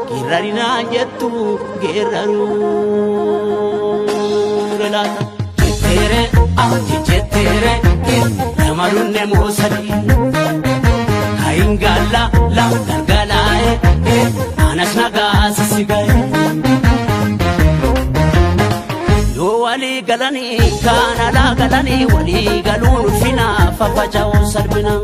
Girarina jettu geraru relata jettere jettere namarunne mosadi kaingala la gargalae anas nagas sigae yo wali galani kana la galani wali galun fina fafajao sarbina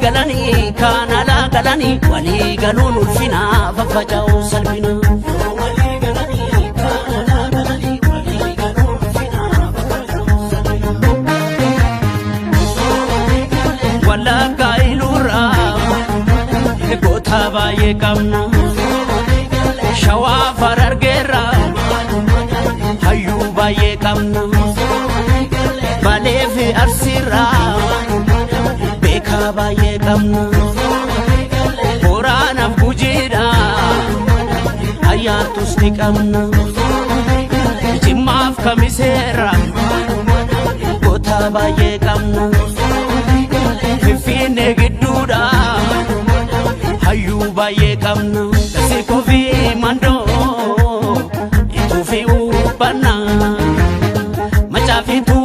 galani kana la galani wali galun ulfina fafajao salbina wali galani kana la galani wali galun ulfina fafajao salbina wala kailura kota baye kamna shawa farar gera hayu baye kamna bale fi arsira baye kamna Qur'ana bujida ayatus nikamna jimaf kamisera kota baye kamna fifine giduda hayu baye kamna sikofi mando itufi upana machafitu